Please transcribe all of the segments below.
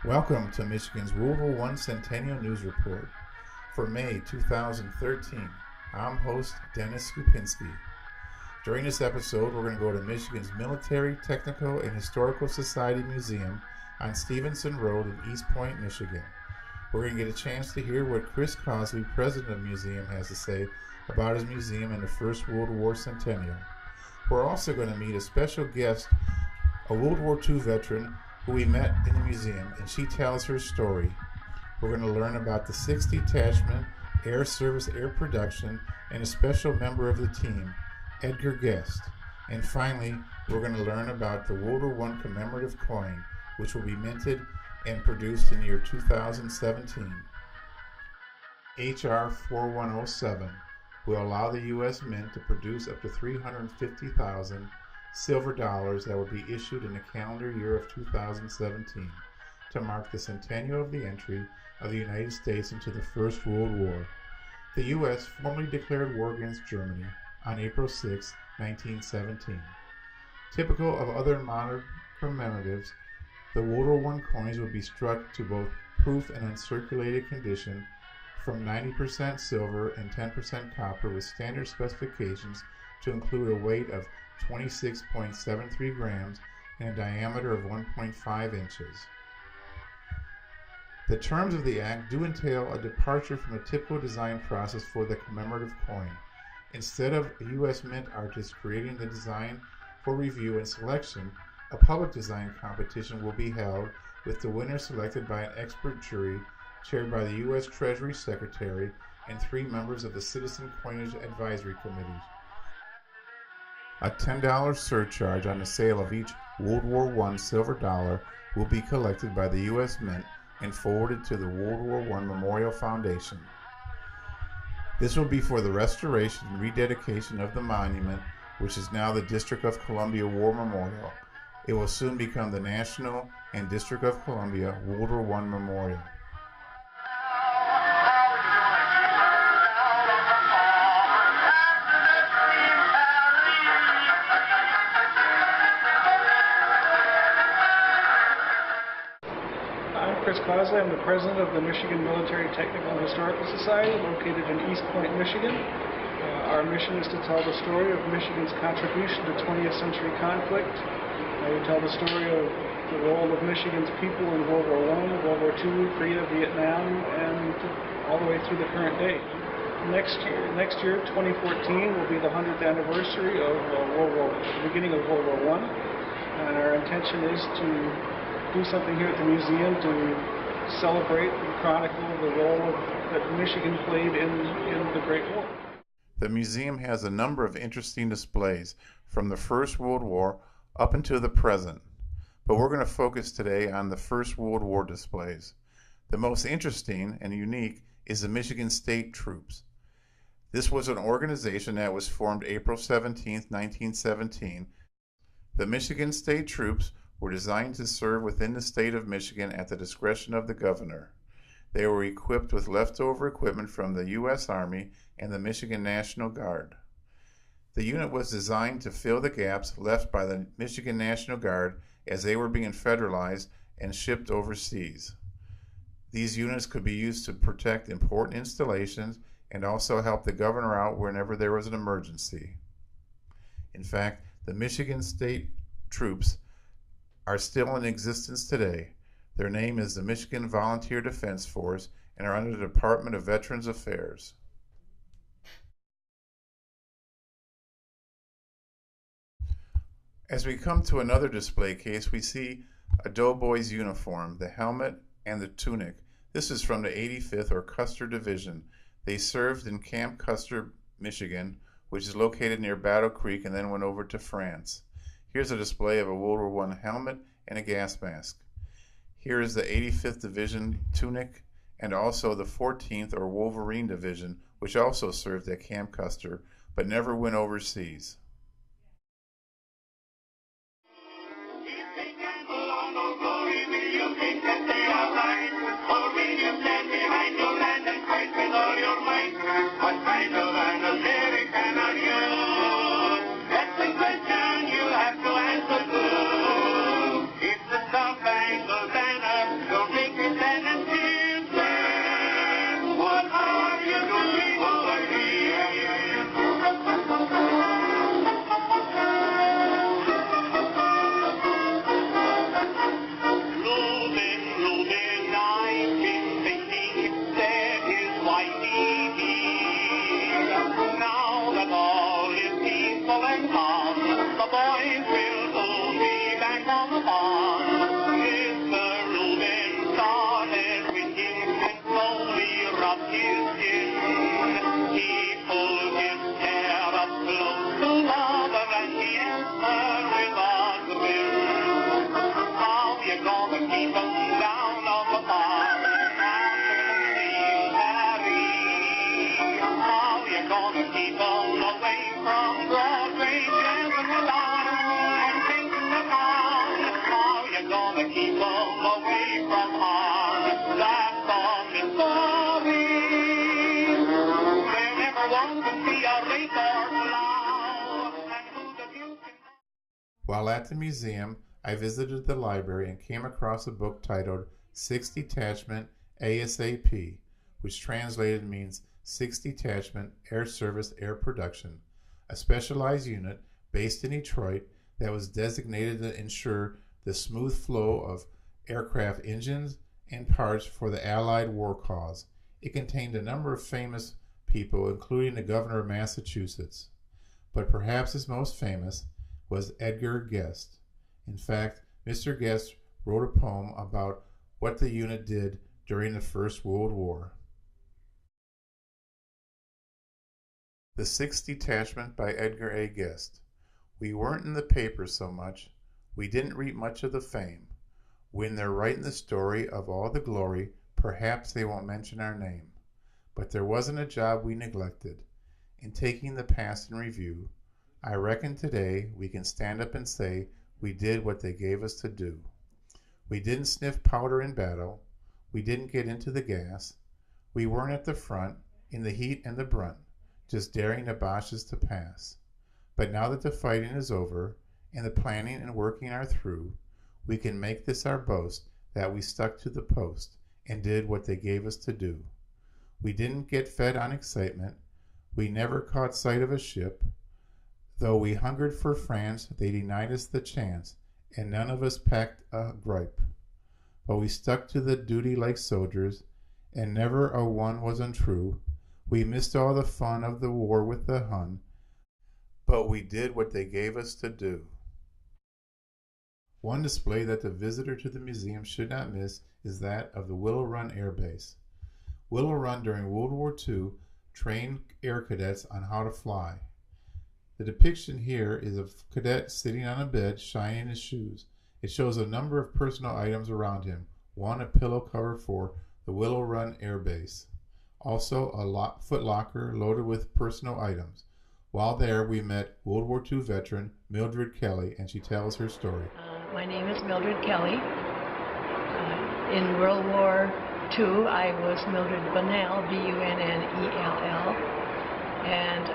Welcome to Michigan's WW1 Centennial News Report for May 2013. I'm host Dennis Skupinski. During this episode, we're going to go to Michigan's Military, Technical, and Historical Society Museum on Stevenson Road in East Point, Michigan. We're going to get a chance to hear what Chris Cosley, president of the museum, has to say about his museum and the First World War Centennial. We're also going to meet a special guest, a World War II veteran who we met in the museum, and she tells her story. We're going to learn about the 6th Detachment, Air Service Air Production, and a special member of the team, Edgar A. And finally, we're going to learn about the WW1 Commemorative Coin, which will be minted and produced in the year 2017. H.R. 4107 will allow the U.S. Mint to produce up to 350,000 silver dollars that will be issued in the calendar year of 2017 to mark the centennial of the entry of the United States into the First World War. The U.S. formally declared war against Germany on April 6, 1917. Typical of other modern commemoratives, the WW1 coins will be struck to both proof and uncirculated condition from 90% silver and 10% copper with standard specifications to include a weight of 26.73 grams and a diameter of 1.5 inches. The terms of the Act do entail a departure from a typical design process for the commemorative coin. Instead of a U.S. Mint artist creating the design for review and selection, a public design competition will be held with the winner selected by an expert jury chaired by the U.S. Treasury Secretary and 3 members of the Citizen Coinage Advisory Committee. A $10 surcharge on the sale of each World War I silver dollar will be collected by the U.S. Mint and forwarded to the World War I Memorial Foundation. This will be for the restoration and rededication of the monument, which is now the District of Columbia War Memorial. It will soon become the National and District of Columbia World War I Memorial. Chris Cosley. I'm the president of the Michigan Military, Technical, and Historical Society located in East Point, Michigan. Our mission is to tell the story of Michigan's contribution to 20th century conflict. We tell the story of the role of Michigan's people in World War I, World War II, Korea, Vietnam, and all the way through the current day. Next year, 2014, will be the 100th anniversary of the beginning of World War I. And our intention is to do something here at the museum to celebrate and chronicle the role that Michigan played in the Great War. The museum has a number of interesting displays from the First World War up until the present, but we're going to focus today on the First World War displays. The most interesting and unique is the Michigan State Troops. This was an organization that was formed April 17, 1917. The Michigan State Troops were designed to serve within the state of Michigan at the discretion of the governor. They were equipped with leftover equipment from the U.S. Army and the Michigan National Guard. The unit was designed to fill the gaps left by the Michigan National Guard as they were being federalized and shipped overseas. These units could be used to protect important installations and also help the governor out whenever there was an emergency. In fact, the Michigan State Troops are still in existence today. Their name is the Michigan Volunteer Defense Force and are under the Department of Veterans Affairs. As we come to another display case, we see a doughboy's uniform, the helmet and the tunic. This is from the 85th or Custer Division. They served in Camp Custer, Michigan, which is located near Battle Creek, and then went over to France. Here's a display of a World War I helmet and a gas mask. Here is the 85th Division tunic and also the 14th or Wolverine Division, which also served at Camp Custer but never went overseas. Don't of his skin. He pulled his hair up close to lava and he answered with on the wind. How you gonna keep 'em down on the farm after seeing Harry? How you gonna keep 'em away from Broadway, dancing around and thinking about? How you gonna keep 'em away from harm? That song is sorry. There never was to see a race or plow, and who's a few can... While at the museum, I visited the library and came across a book titled 6th Detachment ASAP, which translated means 6th Detachment Air Service Air Production, a specialized unit based in Detroit that was designated to ensure the smooth flow of aircraft engines and parts for the Allied war cause. It contained a number of famous people, including the governor of Massachusetts, but perhaps his most famous was Edgar A. In fact, Mr. Guest wrote a poem about what the unit did during the First World War. The 6th Detachment by Edgar A. Guest. We weren't in the papers so much. We didn't reap much of the fame. When they're writing the story of all the glory, perhaps they won't mention our name. But there wasn't a job we neglected. In taking the past in review, I reckon today we can stand up and say we did what they gave us to do. We didn't sniff powder in battle. We didn't get into the gas. We weren't at the front, in the heat and the brunt, just daring the Boches to pass. But now that the fighting is over, and the planning and working are through, we can make this our boast that we stuck to the post and did what they gave us to do. We didn't get fed on excitement. We never caught sight of a ship. Though we hungered for France, they denied us the chance, and none of us packed a gripe. But we stuck to the duty like soldiers, and never a one was untrue. We missed all the fun of the war with the Hun, but we did what they gave us to do. One display that the visitor to the museum should not miss is that of the Willow Run Air Base. Willow Run during World War II trained air cadets on how to fly. The depiction here is of a cadet sitting on a bed, shining his shoes. It shows a number of personal items around him, one a pillow cover for the Willow Run Air Base. Also a foot locker loaded with personal items. While there, we met World War II veteran Mildred Kelly, and she tells her story. My name is Mildred Kelly. In World War II, I was Mildred Bunnell, B-U-N-N-E-L-L, and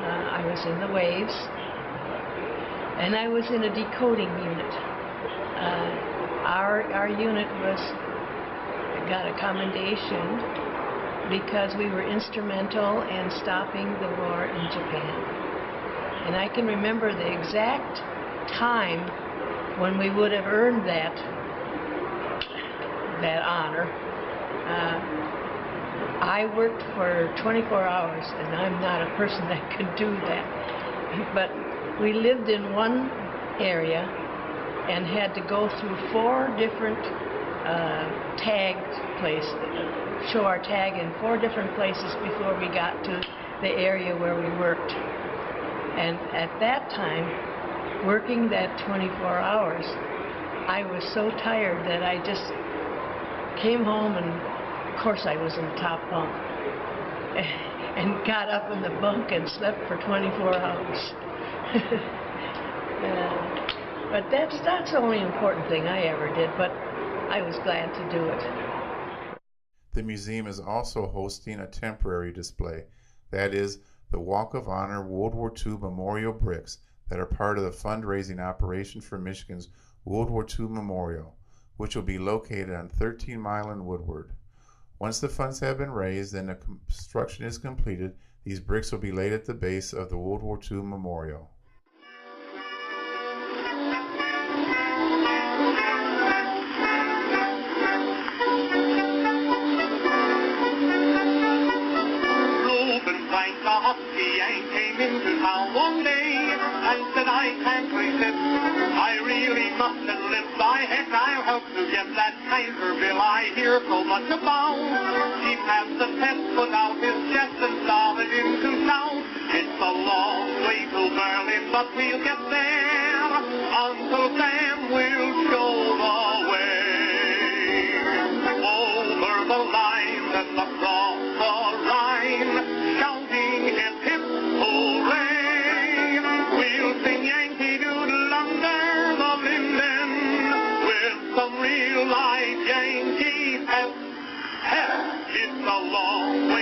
I was in the waves, and I was in a decoding unit. Our unit got a commendation because we were instrumental in stopping the war in Japan. And I can remember the exact time when we would have earned that honor. I worked for 24 hours, and I'm not a person that could do that. But we lived in one area and had to go through 4 different tagged places, show our tag in 4 different places before we got to the area where we worked. And at that time, working that 24 hours, I was so tired that I just came home, and of course I was in the top bunk, and got up in the bunk and slept for 24 hours. But that's the only important thing I ever did, but I was glad to do it. The museum is also hosting a temporary display, that is, the Walk of Honor World War II memorial bricks that are part of the fundraising operation for Michigan's World War II Memorial, which will be located on 13 Mile and Woodward. Once the funds have been raised and the construction is completed, these bricks will be laid at the base of the World War II Memorial. Came into town one day and said, I can't resist. I really must have lived. By heck, I hope to get that tanker bill I hear so much about. He has the test put out his chest and started into shout. It's a long way to Berlin, but we'll get there. Uncle Sam will show the way. Over the line and across the Rhine, shouting hip hip hooray. We'll sing Yankee Doodle under the linden with some real life Yankee pep. It's a long way